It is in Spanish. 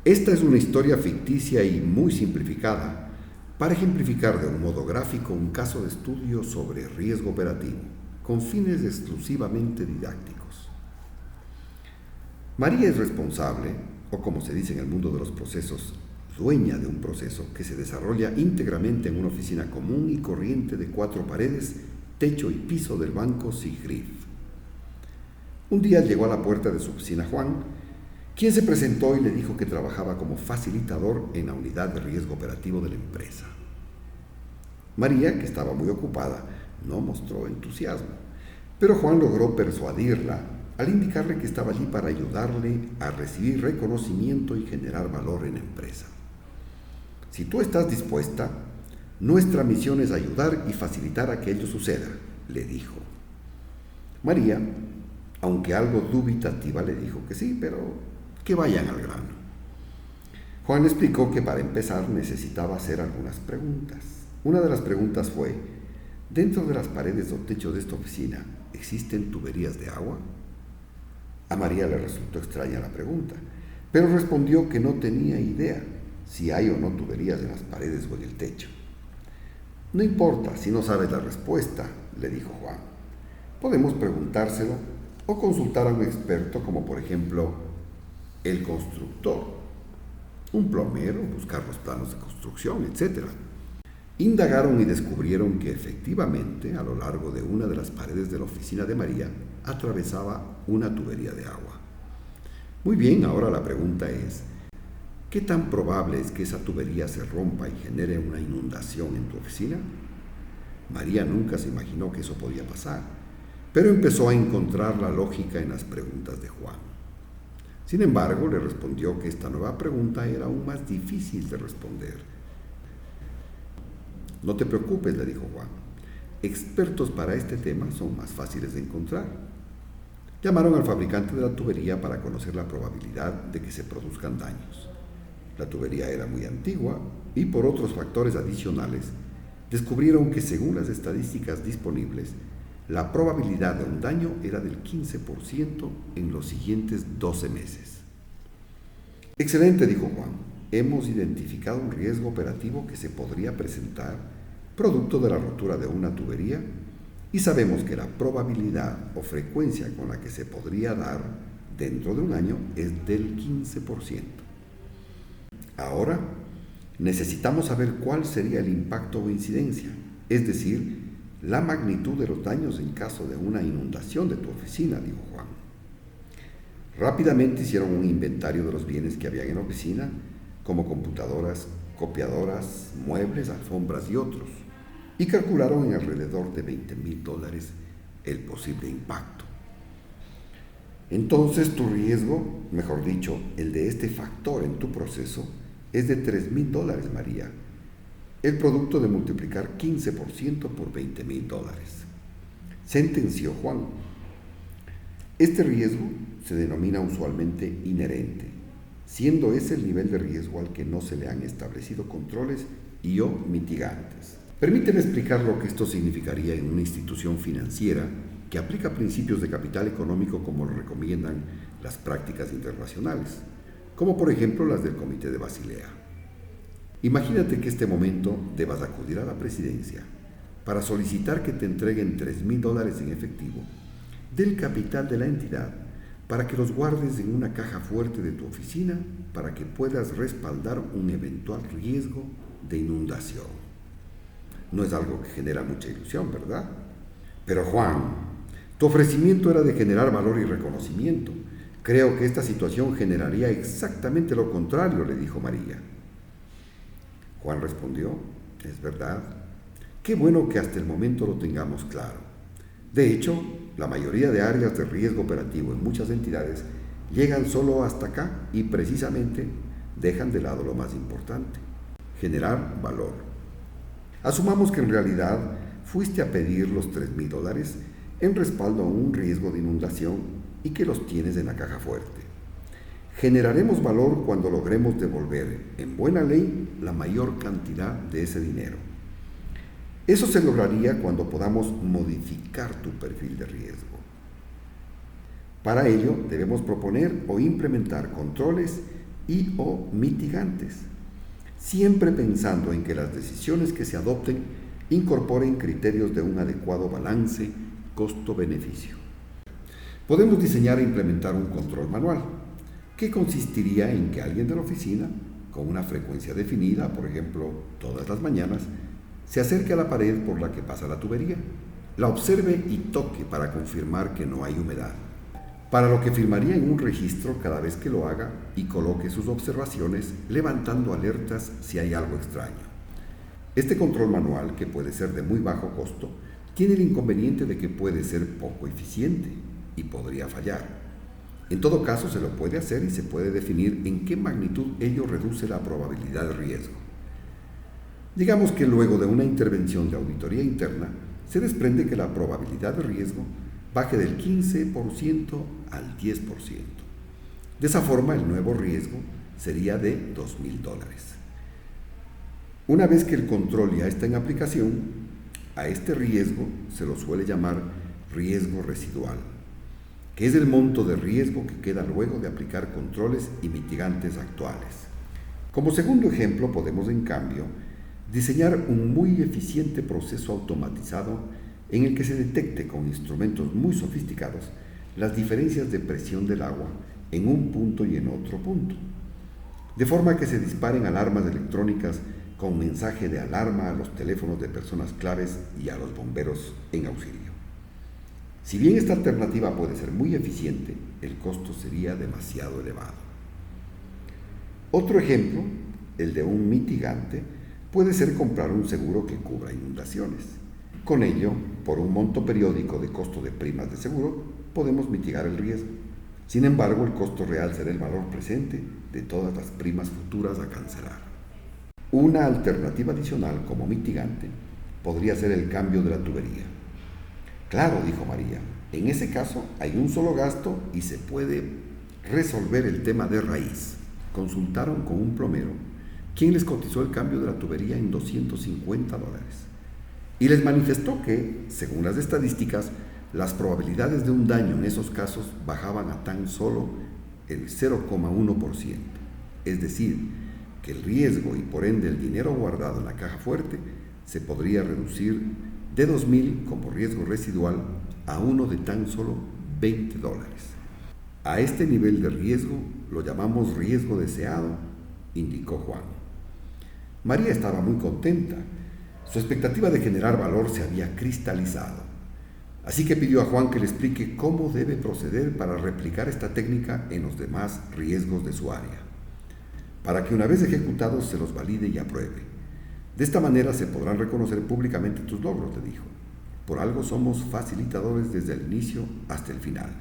Esta es una historia ficticia y muy simplificada para ejemplificar de un modo gráfico un caso de estudio sobre riesgo operativo, con fines exclusivamente didácticos. María es responsable, o como se dice en el mundo de los procesos, dueña de un proceso que se desarrolla íntegramente en una oficina común y corriente de 4 paredes, techo y piso del banco Sigrif. Un día llegó a la puerta de su oficina Juan, quien se presentó y le dijo que trabajaba como facilitador en la unidad de riesgo operativo de la empresa. María, que estaba muy ocupada, no mostró entusiasmo, pero Juan logró persuadirla al indicarle que estaba allí para ayudarle a recibir reconocimiento y generar valor en la empresa. Si tú estás dispuesta, nuestra misión es ayudar y facilitar a que ello suceda, le dijo. María, aunque algo dubitativa, le dijo que sí, pero que vayan al grano. Juan explicó que para empezar necesitaba hacer algunas preguntas. Una de las preguntas fue: ¿dentro de las paredes o techo de esta oficina existen tuberías de agua? A María le resultó extraña la pregunta, pero respondió que no tenía idea si hay o no tuberías en las paredes o en el techo. No importa si no sabes la respuesta, le dijo Juan. Podemos preguntárselo o consultar a un experto como por ejemplo el constructor, un plomero, buscar los planos de construcción, etc. Indagaron y descubrieron que efectivamente a lo largo de una de las paredes de la oficina de María atravesaba una tubería de agua. Muy bien, ahora la pregunta es: ¿qué tan probable es que esa tubería se rompa y genere una inundación en tu oficina? María nunca se imaginó que eso podía pasar, pero empezó a encontrar la lógica en las preguntas de Juan. Sin embargo, le respondió que esta nueva pregunta era aún más difícil de responder. No te preocupes, le dijo Juan. Expertos para este tema son más fáciles de encontrar. Llamaron al fabricante de la tubería para conocer la probabilidad de que se produzcan daños. La tubería era muy antigua y por otros factores adicionales descubrieron que según las estadísticas disponibles, la probabilidad de un daño era del 15% en los siguientes 12 meses. Excelente, dijo Juan. Hemos identificado un riesgo operativo que se podría presentar producto de la rotura de una tubería y sabemos que la probabilidad o frecuencia con la que se podría dar dentro de un año es del 15%. Ahora, necesitamos saber cuál sería el impacto o incidencia, es decir, la magnitud de los daños en caso de una inundación de tu oficina, dijo Juan. Rápidamente hicieron un inventario de los bienes que habían en la oficina, como computadoras, copiadoras, muebles, alfombras y otros, y calcularon en alrededor de $20,000 el posible impacto. Entonces tu riesgo, mejor dicho, el de este factor en tu proceso, es de $3,000, María, el producto de multiplicar 15% por $20,000, sentenció Juan. Este riesgo se denomina usualmente inherente, siendo ese el nivel de riesgo al que no se le han establecido controles y o mitigantes. Permíteme explicar lo que esto significaría en una institución financiera que aplica principios de capital económico como lo recomiendan las prácticas internacionales, como por ejemplo las del Comité de Basilea. Imagínate que este momento debas acudir a la presidencia para solicitar que te entreguen $3,000 en efectivo del capital de la entidad para que los guardes en una caja fuerte de tu oficina para que puedas respaldar un eventual riesgo de inundación. No es algo que genera mucha ilusión, ¿verdad? Pero Juan, tu ofrecimiento era de generar valor y reconocimiento. Creo que esta situación generaría exactamente lo contrario, le dijo María. Juan respondió: es verdad. Qué bueno que hasta el momento lo tengamos claro. De hecho, la mayoría de áreas de riesgo operativo en muchas entidades llegan solo hasta acá y precisamente dejan de lado lo más importante: generar valor. Asumamos que en realidad fuiste a pedir los $3,000 en respaldo a un riesgo de inundación y que los tienes en la caja fuerte. Generaremos valor cuando logremos devolver, en buena ley, la mayor cantidad de ese dinero. Eso se lograría cuando podamos modificar tu perfil de riesgo. Para ello, debemos proponer o implementar controles y o mitigantes, siempre pensando en que las decisiones que se adopten incorporen criterios de un adecuado balance costo-beneficio. Podemos diseñar e implementar un control manual, que consistiría en que alguien de la oficina, con una frecuencia definida, por ejemplo, todas las mañanas, se acerque a la pared por la que pasa la tubería, la observe y toque para confirmar que no hay humedad, para lo que firmaría en un registro cada vez que lo haga y coloque sus observaciones, levantando alertas si hay algo extraño. Este control manual, que puede ser de muy bajo costo, tiene el inconveniente de que puede ser poco eficiente y podría fallar. En todo caso, se lo puede hacer y se puede definir en qué magnitud ello reduce la probabilidad de riesgo. Digamos que luego de una intervención de auditoría interna, se desprende que la probabilidad de riesgo baje del 15% al 10%. De esa forma, el nuevo riesgo sería de $2,000. Una vez que el control ya está en aplicación, a este riesgo se lo suele llamar riesgo residual, que es el monto de riesgo que queda luego de aplicar controles y mitigantes actuales. Como segundo ejemplo, podemos en cambio diseñar un muy eficiente proceso automatizado en el que se detecte con instrumentos muy sofisticados las diferencias de presión del agua en un punto y en otro punto, de forma que se disparen alarmas electrónicas con mensaje de alarma a los teléfonos de personas claves y a los bomberos en auxilio. Si bien esta alternativa puede ser muy eficiente, el costo sería demasiado elevado. Otro ejemplo, el de un mitigante, puede ser comprar un seguro que cubra inundaciones. Con ello, por un monto periódico de costo de primas de seguro, podemos mitigar el riesgo. Sin embargo, el costo real será el valor presente de todas las primas futuras a cancelar. Una alternativa adicional como mitigante podría ser el cambio de la tubería. Claro, dijo María, en ese caso hay un solo gasto y se puede resolver el tema de raíz. Consultaron con un plomero, quien les cotizó el cambio de la tubería en $250 y les manifestó que, según las estadísticas, las probabilidades de un daño en esos casos bajaban a tan solo el 0,1%, es decir, que el riesgo y por ende el dinero guardado en la caja fuerte se podría reducir de $2,000 como riesgo residual a uno de tan solo $20. A este nivel de riesgo lo llamamos riesgo deseado, indicó Juan. María estaba muy contenta. Su expectativa de generar valor se había cristalizado. Así que pidió a Juan que le explique cómo debe proceder para replicar esta técnica en los demás riesgos de su área, para que una vez ejecutados se los valide y apruebe. De esta manera se podrán reconocer públicamente tus logros, le dijo. Por algo somos facilitadores desde el inicio hasta el final.